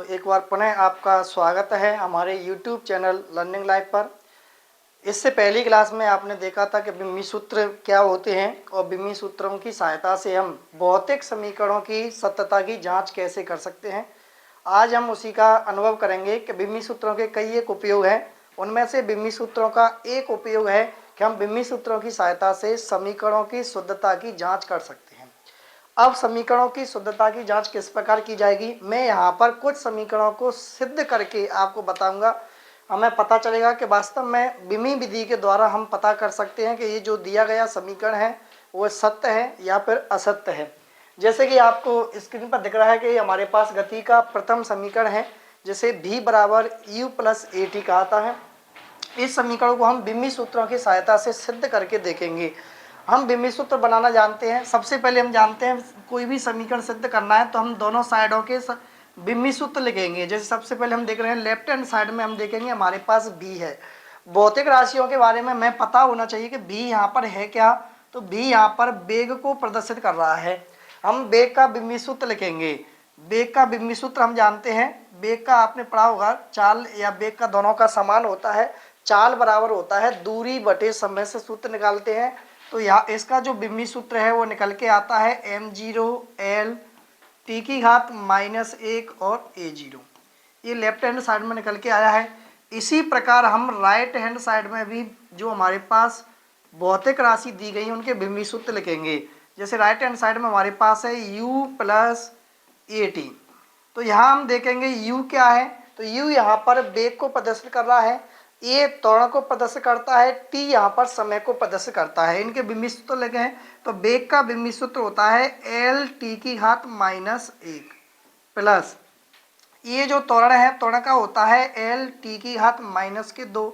तो एक बार पुनः आपका स्वागत है हमारे YouTube चैनल लर्निंग लाइफ पर। इससे पहली क्लास में आपने देखा था कि बिम्मी सूत्र क्या होते हैं और बिम्मी सूत्रों की सहायता से हम भौतिक समीकरणों की सत्यता की जांच कैसे कर सकते हैं। आज हम उसी का अनुभव करेंगे कि बिम्मी सूत्रों के कई एक उपयोग हैं। उनमें से बिम्मी सूत्रों का एक उपयोग है कि हम बिम्मी सूत्रों की सहायता से समीकरणों की शुद्धता की जाँच कर सकते हैं। अब समीकरणों की शुद्धता की जांच किस प्रकार की जाएगी, मैं यहाँ पर कुछ समीकरणों को सिद्ध करके आपको बताऊंगा। हमें पता चलेगा कि वास्तव में बिमी विधि के द्वारा हम पता कर सकते हैं कि ये जो दिया गया समीकरण है वो सत्य है या फिर असत्य है। जैसे कि आपको स्क्रीन पर दिख रहा है कि हमारे पास गति का प्रथम समीकरण है जिसे v बराबर u प्लस ए टी कहता है। इस समीकरण को हम बिम्मी सूत्रों की सहायता से सिद्ध करके देखेंगे। हम बिम्मी सूत्र बनाना जानते हैं। सबसे पहले हम जानते हैं कोई भी समीकरण सिद्ध करना है तो हम दोनों साइडों के बिम्मी सूत्र लिखेंगे। जैसे सबसे पहले हम देख रहे हैं लेफ्ट हैंड साइड में हम देखेंगे हमारे पास b है। भौतिक राशियों के बारे में मैं पता होना चाहिए कि b यहाँ पर है क्या, तो b यहाँ पर वेग को प्रदर्शित कर रहा है। हम वेग का बिम्मी सूत्र लिखेंगे। वेग का बिम्मी सूत्र हम जानते हैं, वेग का आपने पढ़ा होगा, चाल या वेग का दोनों का समान होता है। चाल बराबर होता है दूरी बटे समय से सूत्र निकालते हैं। तो यहाँ इसका जो बिम्मी सूत्र है वो निकल के आता है m0 l t की घात -1 और a0। ये लेफ्ट हैंड साइड में निकल के आया है। इसी प्रकार हम राइट हैंड साइड में भी जो हमारे पास भौतिक राशि दी गई है उनके बिम्मी सूत्र लिखेंगे। जैसे राइट हैंड साइड में हमारे पास है u प्लस ए टी। तो यहाँ हम देखेंगे u क्या है, तो u यहाँ पर वेग को प्रदर्शित कर रहा है, ए त्वरण को प्रदर्शित करता है, टी यहाँ पर समय को प्रदर्शित करता है। इनके बिम्मी सूत्र लगे हैं तो वेग का बिम्मी सूत्र होता है एल टी की घात -1 प्लस ये जो त्वरण है त्वरण का होता है एल टी की घात -2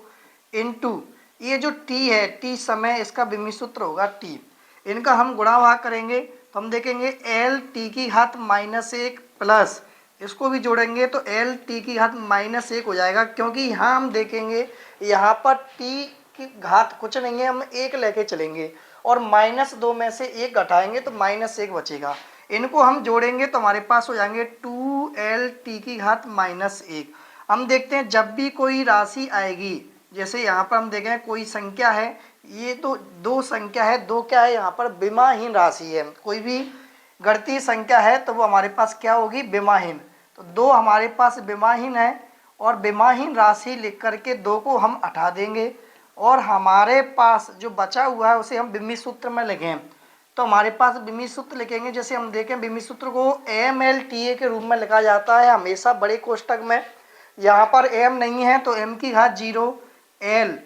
इंटू ये जो टी है टी समय, इसका बिम्मी सूत्र होगा टी। इनका हम गुणा भाग करेंगे तो हम देखेंगे एल टी की घात -1 प्लस इसको भी जोड़ेंगे तो एल टी की घात -1 हो जाएगा, क्योंकि यहाँ हम देखेंगे यहाँ पर टी की घात कुछ नहीं है, हम 1 लेके चलेंगे और -2 में से 1 घटाएंगे तो -1 बचेगा। इनको हम जोड़ेंगे तो हमारे पास हो जाएंगे 2l t की घात -1। हम देखते हैं जब भी कोई राशि आएगी, जैसे यहाँ पर हम देखें कोई संख्या है, ये तो दो संख्या है, दो क्या है यहाँ पर विमाहीन राशि है। कोई भी गणितीय संख्या है तो वो हमारे पास क्या होगी, विमाहीन। तो दो हमारे पास विमाहीन है और विमाहीन राशि लिख करके दो को हम हटा देंगे और हमारे पास जो बचा हुआ है उसे हम बिम्मी सूत्र में लिखें। तो हमारे पास बिम्मी सूत्र लिखेंगे, जैसे हम देखें बिम्मी सूत्र को एम एल टी ए के रूप में लिखा जाता है हमेशा बड़े कोष्टक में। यहाँ पर एम नहीं है तो एम की घात 0, एल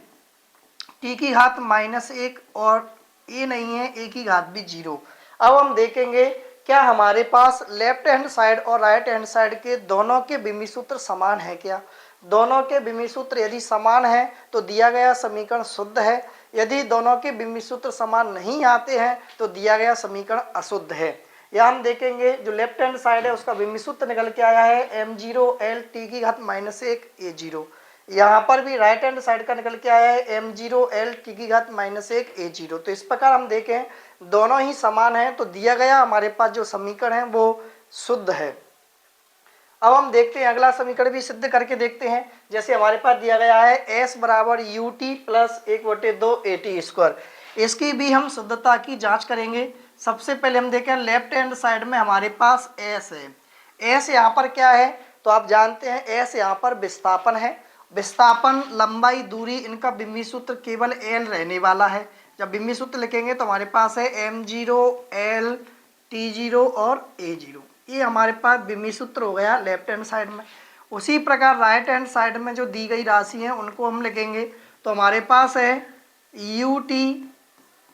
टी की घात -1 और ए नहीं है, ए की घात भी 0। अब हम देखेंगे क्या हमारे पास लेफ्ट हैंड साइड और राइट हैंड साइड के दोनों के बिम्मी सूत्र समान है क्या। दोनों के बिम्मी सूत्र यदि समान है तो दिया गया समीकरण शुद्ध है। यदि दोनों के बिम्मी सूत्र समान नहीं आते हैं तो दिया गया समीकरण अशुद्ध है। या हम देखेंगे जो लेफ्ट हैंड साइड है उसका बिम्मी सूत्र निकल के आया है m0 l t की घात -1 a0। यहाँ पर भी राइट हैंड साइड का निकल के आया है m0 l t की घात -1 a0। तो इस प्रकार हम देखें दोनों ही समान हैं तो दिया गया हमारे पास जो समीकरण है वो शुद्ध है। अब हम देखते हैं अगला समीकरण भी सिद्ध करके देखते हैं। जैसे हमारे पास दिया गया है s बराबर U T plus 1/2 A T square. इसकी भी हम शुद्धता की जांच करेंगे। सबसे पहले हम देखें लेफ्ट हैंड साइड में हमारे पास s है। s यहाँ पर क्या है, तो आप जानते हैं s यहाँ पर विस्थापन है। विस्थापन, लंबाई, दूरी, इनका बिम्मी सूत्र केवल l रहने वाला है। जब बिम्मी सूत्र लिखेंगे तो हमारे पास है m0 l t0 और a0। ये हमारे पास बिम्मी सूत्र हो गया लेफ्ट हैंड साइड में। उसी प्रकार राइट हैंड साइड में जो दी गई राशि है उनको हम लिखेंगे तो हमारे पास है U T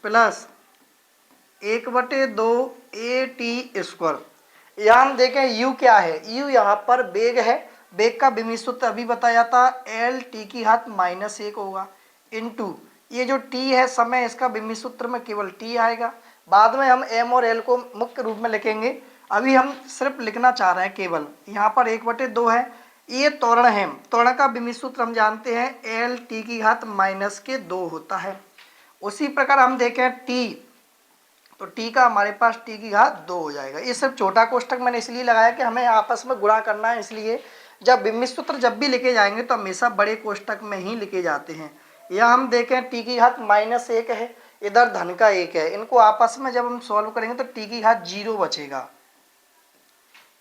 plus 1/2 A T square. यहाँ हम देखें u क्या है, u यहाँ पर वेग है। वेग का बिम्मी सूत्र अभी बताया था एल टी की घात -1 होगा इंटू ये जो t है समय, इसका बिम्मी सूत्र में केवल t आएगा। बाद में हम m और l को मुख्य रूप में लिखेंगे, अभी हम सिर्फ लिखना चाह रहे हैं केवल। यहाँ पर 1/2 है, ये त्वरण है। त्वरण का बिम्मी सूत्र हम जानते हैं एल टी की घात -2 होता है। उसी प्रकार हम देखें तो टी का हमारे पास टी की घात 2 हो जाएगा। ये सिर्फ छोटा कोष्टक मैंने इसलिए लगाया कि हमें आपस में गुणा करना है, इसलिए जब बिम्ब सूत्र जब भी लिखे जाएंगे तो हमेशा बड़े कोष्टक में ही लिखे जाते हैं। या हम देखें टी की घात -1 है, इधर धन का 1 है, इनको आपस में जब हम सॉल्व करेंगे तो टी की घात 0 बचेगा।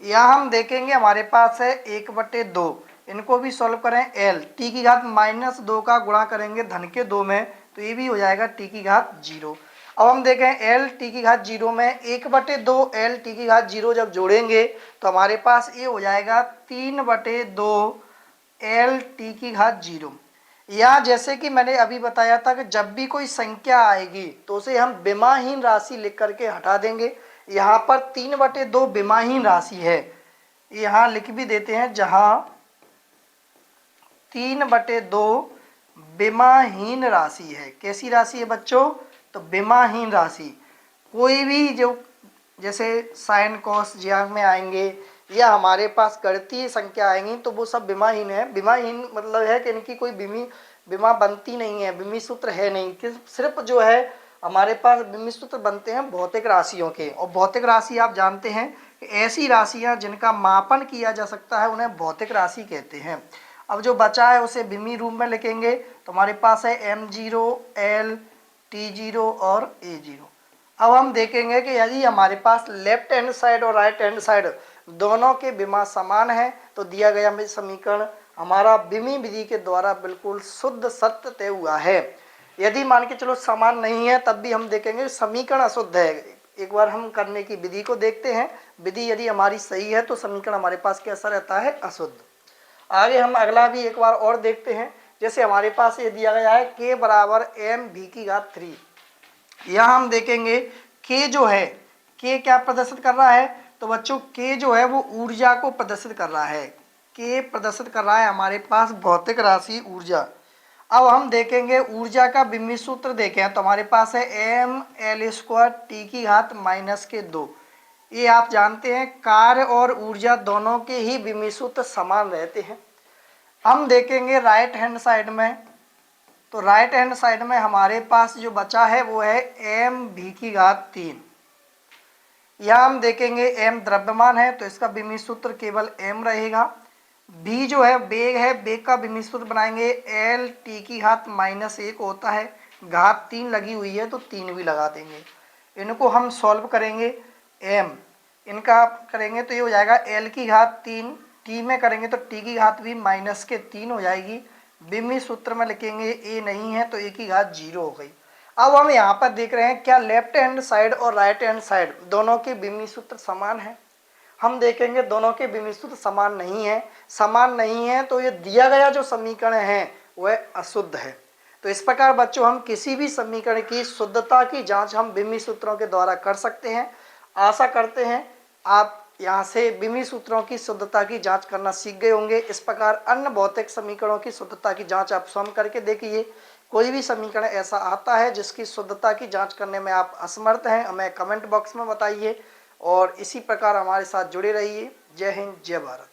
या हम देखेंगे हमारे पास है 1/2, इनको भी सॉल्व करें एल, टी की घात -2 का गुणा करेंगे धन के 2 में तो ये भी हो जाएगा टी की घात 0। अब हम देखें एल टी की घात 0 में 1/2 एल टी की घात 0 जब जोड़ेंगे तो हमारे पास ये हो जाएगा 3/2 एल टी की घात 0। या जैसे कि मैंने अभी बताया था कि जब भी कोई संख्या आएगी तो उसे हम विमाहीन राशि लिख करके हटा देंगे। यहाँ पर 3/2 विमाहीन राशि है, यहाँ लिख भी देते हैं, जहाँ 3/2 विमाहीन राशि है। कैसी राशि है बच्चों? तो विमाहीन राशि। कोई भी जो जैसे साइन कॉस ज्या में आएंगे या हमारे पास गणितीय संख्या आएंगी तो वो सब विमाहीन है। विमाहीन मतलब है कि इनकी कोई विमा बनती नहीं है, विमी सूत्र है नहीं, कि सिर्फ जो है हमारे पास विमी सूत्र बनते हैं भौतिक राशियों के। और भौतिक राशि आप जानते हैं कि ऐसी राशियां जिनका मापन किया जा सकता है उन्हें भौतिक राशि कहते हैं। अब जो बचा है उसे विमी रूप में लिखेंगे तो हमारे पास है m0 l t0 और a0। अब हम देखेंगे कि यदि हमारे पास लेफ्ट हैंड साइड और राइट हैंड साइड दोनों के विमा समान है तो दिया गया समीकरण हमारा विमी विधि के द्वारा बिल्कुल शुद्ध सत्य तय हुआ है। यदि मान के चलो समान नहीं है तब भी हम देखेंगे समीकरण अशुद्ध है। एक बार हम करने की विधि को देखते हैं, विधि यदि हमारी सही है तो समीकरण हमारे पास कैसा रहता है? अशुद्ध। आगे हम अगला भी एक बार और देखते हैं। जैसे हमारे पास ये दिया गया है k बराबर mv की घात 3। यहाँ हम देखेंगे k जो है, k क्या प्रदर्शित कर रहा है? तो बच्चों k जो है वो ऊर्जा को प्रदर्शित कर रहा है। k प्रदर्शित कर रहा है हमारे पास भौतिक राशि ऊर्जा। अब हम देखेंगे ऊर्जा का विमी सूत्र देखें तो हमारे पास है ml² t की घात -2। ये आप जानते हैं कार्य और ऊर्जा दोनों के ही विमी सूत्र समान रहते हैं। हम देखेंगे राइट हैंड साइड में, तो राइट हैंड साइड में हमारे पास जो बचा है वो है mv की घात 3। यहाँ हम देखेंगे m द्रव्यमान है तो इसका विमी सूत्र केवल m रहेगा। v जो है वेग है, वेग का विमी सूत्र बनाएंगे l t की घात -1 होता है, घात 3 लगी हुई है तो 3 भी लगा देंगे। इनको हम सॉल्व करेंगे, m इनका करेंगे तो ये हो जाएगा l की घात 3, t में करेंगे तो t की घात भी -3 हो जाएगी। विमी सूत्र में लिखेंगे a नहीं है तो a की घात 0 हो गई। अब हम यहाँ पर देख रहे हैं क्या लेफ्ट हैंड साइड और राइट हैंड साइड दोनों के विमी सूत्र समान है? हम देखेंगे दोनों के विमी सूत्र समान नहीं है। समान नहीं है तो ये दिया गया जो समीकरण है वह अशुद्ध है। तो इस प्रकार बच्चों हम किसी भी समीकरण की शुद्धता की जांच हम विमी सूत्रों के द्वारा कर सकते हैं। आशा करते हैं आप यहाँ से विमी सूत्रों की शुद्धता की जांच करना सीख गए होंगे। इस प्रकार अन्य भौतिक समीकरणों की शुद्धता की जांच आप स्वयं करके देखिए। कोई भी समीकरण ऐसा आता है जिसकी शुद्धता की जांच करने में आप असमर्थ हैं, हमें कमेंट बॉक्स में बताइए और इसी प्रकार हमारे साथ जुड़े रहिए। जय हिंद, जय भारत।